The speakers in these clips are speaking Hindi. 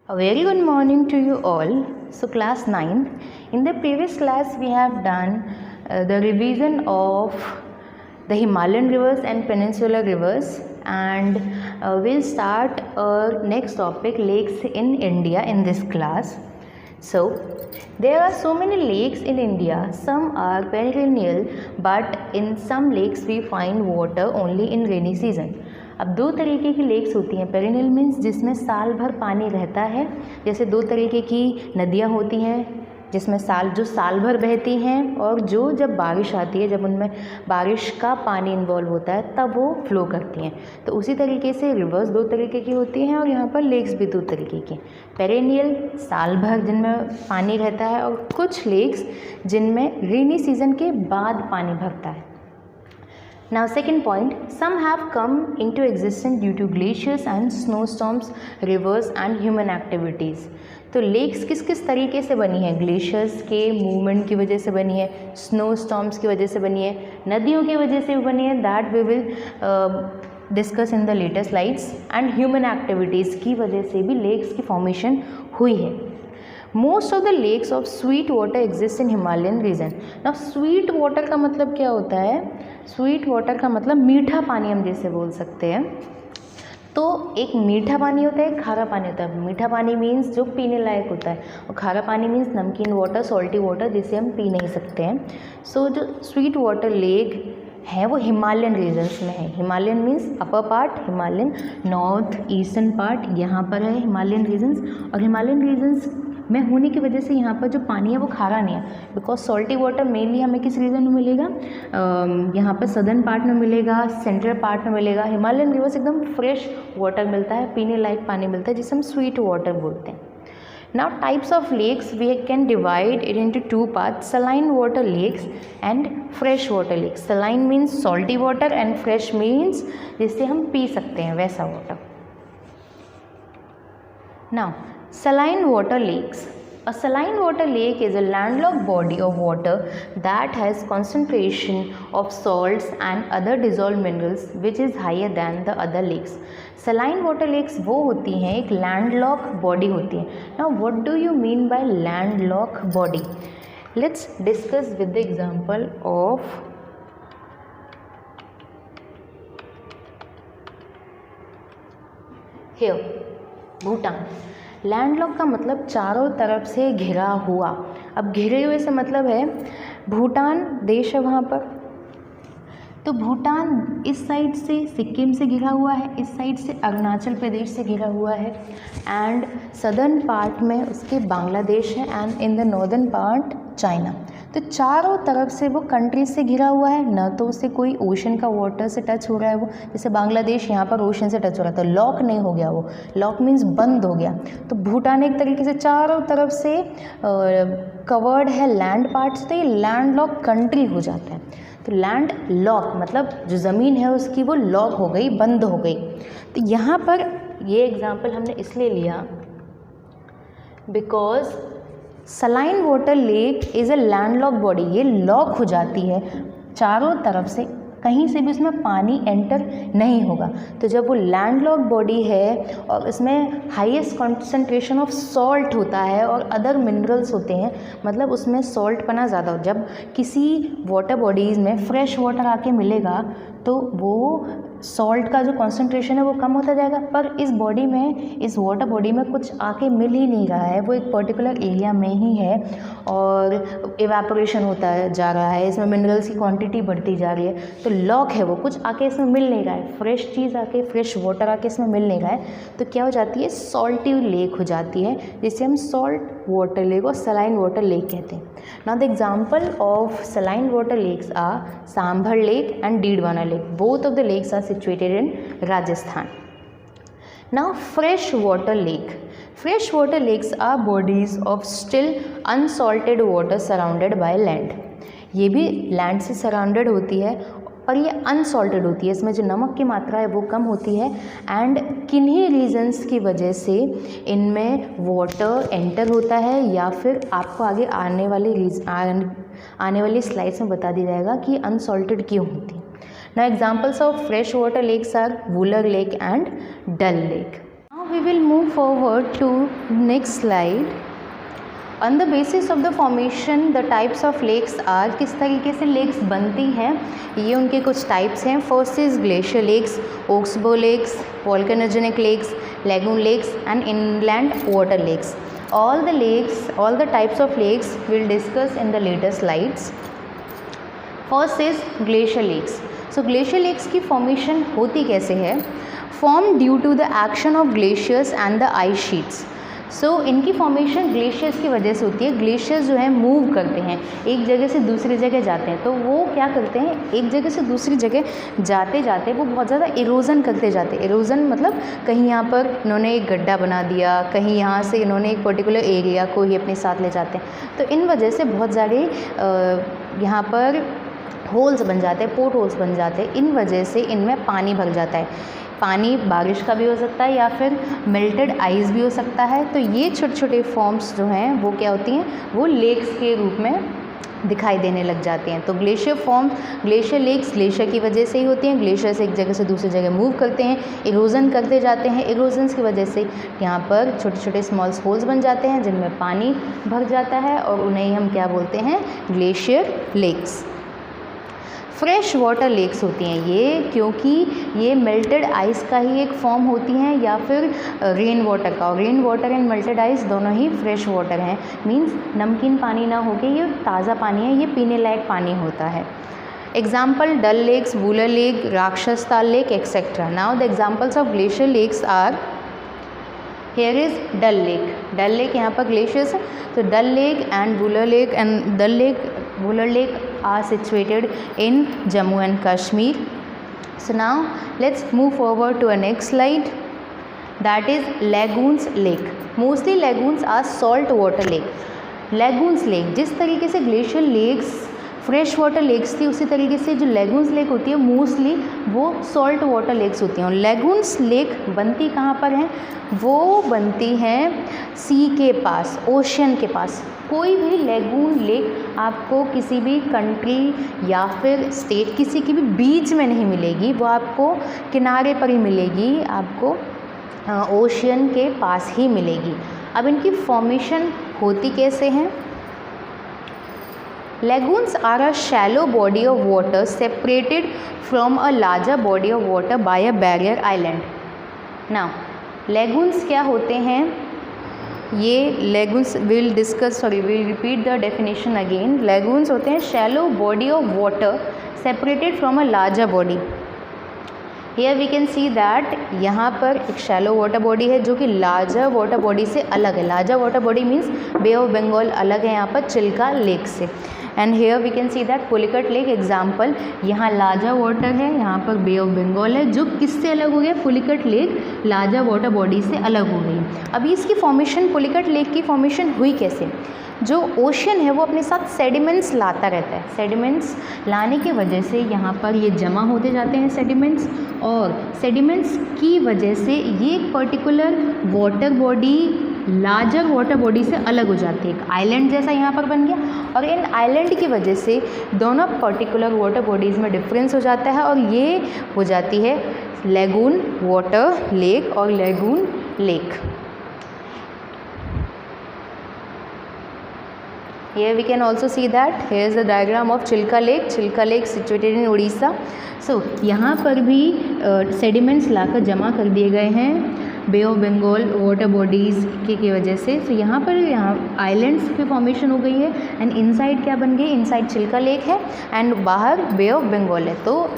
A very good morning to you all. So class 9th, in the previous class we have done the revision of the Himalayan rivers and peninsular rivers, and we'll start our next topic, lakes in India, in this class. So there are so many lakes in India. Some are perennial, but in some lakes we find water only in rainy season. अब दो तरीके की लेक्स होती हैं. पेरिनियल मीन्स जिसमें साल भर पानी रहता है, जैसे दो तरीके की नदियाँ होती हैं जिसमें साल भर बहती हैं, और जो जब बारिश आती है, जब उनमें बारिश का पानी इन्वॉल्व होता है तब वो फ्लो करती हैं. तो उसी तरीके से रिवर्स दो तरीके की होती हैं और यहाँ पर लेक्स भी दो तरीके की. पेरिनियल साल भर जिनमें पानी रहता है, और कुछ लेक्स जिनमें रेनी सीजन के बाद पानी भरता है. Now second point, some have come into existence due to glaciers and snowstorms, rivers and human activities. तो लेक्स किस किस तरीके से बनी है? ग्लेशियर्स के मूवमेंट की वजह से बनी है, स्नो स्टॉर्म्स की वजह से बनी है, नदियों की वजह से भी बनी है. That we will discuss in the later slides. And human activities की वजह से भी लेक्स की फॉर्मेशन हुई है. Most of the lakes of sweet water exist in Himalayan region. Now sweet water का मतलब क्या होता है? स्वीट वाटर का मतलब मीठा पानी हम जैसे बोल सकते हैं. तो एक मीठा पानी होता है, एक खारा पानी होता है. मीठा पानी मीन्स जो पीने लायक होता है, और खारा पानी मीन्स नमकीन वाटर, सॉल्टी वाटर, जिसे हम पी नहीं सकते हैं. सो जो स्वीट वाटर लेक है वो हिमालयन रीजन्स में है. Himalayan means upper part, Himalayan north eastern part यहाँ पर है हिमालयन रीजन्स. और हिमालयन रीजन्स में होने की वजह से यहाँ पर जो पानी है वो खारा नहीं है, बिकॉज सॉल्टी वाटर मेनली हमें किस रीजन में मिलेगा? यहाँ पर सदर्न पार्ट में मिलेगा, सेंट्रल पार्ट में मिलेगा. हिमालयन रिवर्स एकदम फ्रेश वाटर मिलता है, पीने लायक पानी मिलता है, जिसे हम स्वीट वाटर बोलते हैं. Now types of lakes we can divide it into two parts: saline water lakes and fresh water lakes. Saline means salty water and fresh means जिससे हम पी सकते हैं वैसा water. Now saline water lakes. A saline water lake is a landlocked body of water that has concentration of salts and other dissolved minerals which is higher than the other lakes. Saline water lakes वो होती हैं, एक landlocked body होती है. Now what do you mean by landlocked body? Let's discuss with the example of here Bhutan. Landlock का मतलब चारों तरफ से घिरा हुआ. अब घिरे हुए से मतलब है भूटान देश है वहाँ पर, तो भूटान इस साइड से सिक्किम से घिरा हुआ है, इस साइड से अरुणाचल प्रदेश से घिरा हुआ है, एंड सदर्न पार्ट में उसके बांग्लादेश है, and in the northern part China. तो चारों तरफ से वो कंट्रीज से घिरा हुआ है. ना तो उससे कोई ओशन का वाटर से टच हो रहा है, वो जैसे बांग्लादेश यहाँ पर ओशन से टच हो रहा था, लॉक नहीं हो गया, वो लॉक मीन्स बंद हो गया. तो भूटान एक तरीके से चारों तरफ से कवर्ड है लैंड पार्ट से, तो ये लैंड लॉक कंट्री हो जाता है. तो लैंड लॉक मतलब जो ज़मीन है उसकी वो लॉक हो गई, बंद हो गई. तो यहाँ पर ये एग्जाम्पल हमने इसलिए लिया because saline water lake is a landlock body. ये लॉक हो जाती है चारों तरफ से, कहीं से भी उसमें पानी एंटर नहीं होगा. तो जब वो लैंडलॉक बॉडी है और इसमें हाईएस्ट कॉन्सेंट्रेशन ऑफ सॉल्ट होता है और अदर मिनरल्स होते हैं, मतलब उसमें सॉल्ट पना ज़्यादा हो. जब किसी वाटर बॉडीज़ में फ्रेश वाटर आके मिलेगा तो वो सॉल्ट का जो कॉन्सेंट्रेशन है वो कम होता जाएगा. पर इस बॉडी में, इस वाटर बॉडी में कुछ आके मिल ही नहीं रहा है, वो एक पर्टिकुलर एरिया में ही है और इवेपोरेशन होता जा रहा है, इसमें मिनरल्स की क्वांटिटी बढ़ती जा रही है. तो लॉक है, वो कुछ आके इसमें मिल नहीं रहा है, फ्रेश चीज़ आके, फ्रेश वाटर आके इसमें मिल नहीं रहा है. तो क्या हो जाती है? सॉल्टी लेक हो जाती है, जिसे हम सॉल्ट वाटर लेक और सलाइन वाटर लेक कहते हैं. Now the example of saline water lakes are Sambhar lake and Didwana lake. Both of the lakes are situated in Rajasthan. Now fresh water lake. Fresh water lakes are bodies of still unsalted water surrounded by land. ये भी लैंड से सराउंडेड होती है, पर ये अनसॉल्टेड होती है, इसमें जो नमक की मात्रा है वो कम होती है. एंड किन्हीं रीजन्स की वजह से इनमें वाटर एंटर होता है, या फिर आपको आगे आने वाली स्लाइड्स में बता दिया जाएगा कि अनसॉल्टेड क्यों होती है. Now examples of fresh water lakes are Wooler Lake and Dull Lake. Now we will move forward to next slide. On the basis of the formation, the types of lakes are, किस तरीके से लेक्स बनती हैं, ये उनके कुछ टाइप्स हैं. First is glacier lakes, oxbow lakes, volcanogenic lakes, lagoon lakes and inland water lakes. All the types of lakes we'll discuss in the later slides. First is glacier lakes. So glacier lakes की formation होती कैसे है? Formed due to the action of glaciers and the ice sheets. सो इनकी फॉर्मेशन ग्लेशियर्स की वजह से होती है. ग्लेशियर्स जो है मूव करते हैं, एक जगह से दूसरी जगह जाते हैं. तो वो क्या करते हैं, एक जगह से दूसरी जगह जाते जाते वो बहुत ज़्यादा इरोज़न करते जाते हैं. इरोज़न मतलब कहीं यहाँ पर इन्होंने एक गड्ढा बना दिया, कहीं यहाँ से इन्होंने एक पर्टिकुलर एरिया को ही अपने साथ ले जाते हैं. तो इन वजह से बहुत सारे यहाँ पर होल्स बन जाते हैं, पोर्ट होल्स बन जाते हैं. इन वजह से इनमें पानी भर जाता है. पानी बारिश का भी हो सकता है या फिर मेल्टेड आइस भी हो सकता है. तो ये छोटे छोटे फॉर्म्स जो हैं वो क्या होती हैं, वो लेक्स के रूप में दिखाई देने लग जाते हैं. तो glacier forms, glacier lakes glacier की वजह से ही होती हैं. ग्लेशियर से एक जगह से दूसरी जगह मूव करते हैं, इरोज़न करते जाते हैं. इरोज़न्स की वजह से यहाँ पर छोटे छोटे स्मॉल होल्स बन जाते हैं जिनमें पानी भर जाता है और उन्हें हम क्या बोलते हैं, glacier lakes. Fresh water lakes होती हैं ये, क्योंकि ये मेल्टेड आइस का ही एक फॉर्म होती हैं या फिर रेन वाटर का. और rain water and melted ice दोनों ही फ्रेश वाटर हैं. मींस नमकीन पानी ना होके ये ताज़ा पानी है, ये पीने लायक पानी होता है. Example Dal lakes, Wular lake, Rakshas Tal lake etcetera. Now the examples of glacier lakes are, here is Dal lake. Dal lake यहाँ पर ग्लेशियर्स है. तो Dal lake and Wular lake and Dal lake, Wular lake are situated in Jammu and Kashmir. So now let's move forward to a next slide, that is lagoons lake. Mostly lagoons are salt water lake. Lagoons lake, जिस तरीके से glacier lakes fresh water lakes थी, उसी तरीके से जो लेगून्स लेक होती है मोस्टली वो सॉल्ट वाटर लेक्स होती हैं. और लेगून्स लेक बनती कहाँ पर हैं, वो बनती हैं सी के पास, ओशन के पास. कोई भी लेगून लेक आपको किसी भी कंट्री या फिर स्टेट, किसी की भी बीच में नहीं मिलेगी, वो आपको किनारे पर ही मिलेगी, आपको ओशन के पास ही मिलेगी. अब इनकी फॉर्मेशन होती कैसे हैं? Lagoons are a shallow body of water separated from a larger body of water by a barrier island. Now, lagoons क्या होते हैं? ये lagoons we'll repeat the definition again. Lagoons होते हैं shallow body of water separated from a larger body. Here we can see that यहाँ पर एक शैलो वाटर बॉडी है जो कि लार्जर वाटर बॉडी से अलग है. Larger water body means bay of Bengal अलग है यहाँ पर चिल्का लेक से. And here we can see that Pulicat lake example, यहाँ लार्जर वाटर है, यहाँ पर बे ऑफ बंगाल है, जो किससे अलग हो गया, Pulicat lake larger water body से अलग हो गई. अभी इसकी फॉर्मेशन, पुलिकट लेक की फॉर्मेशन हुई कैसे? जो ओशन है वो अपने साथ सेडिमेंट्स लाता रहता है. सेडिमेंट्स लाने की वजह से यहाँ पर ये जमा होते जाते हैं सेडिमेंट्स, और सेडिमेंट्स की वजह से ये एक particular water body larger water body से अलग हो जाती है. एक आइलैंड जैसा यहाँ पर बन गया, और इन आइलैंड की वजह से दोनों पर्टिकुलर वाटर बॉडीज़ में डिफरेंस हो जाता है और ये हो जाती है लेगून वाटर लेक और lagoon lake. Here we can also see that here is the diagram of Chilka Lake. Chilka Lake situated in Odisha. So यहाँ पर भी sediments लाकर जमा कर दिए गए हैं बे ऑफ बंगाल वाटर बॉडीज़ की वजह से. तो यहाँ पर आइलैंड्स की फॉर्मेशन हो गई है एंड इनसाइड क्या बन गई, इनसाइड चिल्का लेक है एंड बाहर बे ऑफ बंगाल है. तो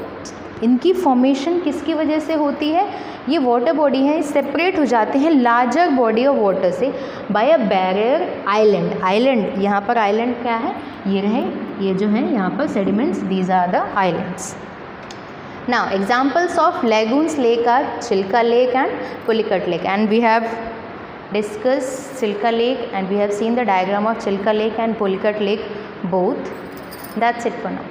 इनकी फॉर्मेशन किसकी वजह से होती है, ये वाटर बॉडी है सेपरेट हो जाते हैं लार्जर बॉडी ऑफ वाटर से by a barrier island. Island यहाँ पर आइलैंड क्या है, ये रहे, ये जो है यहाँ पर sediments, these are the islands. Now examples of lagoons lake are Chilka Lake and Pulicat Lake, and we have discussed Chilka Lake and we have seen the diagram of Chilka Lake and Pulicat Lake both. That's it for now.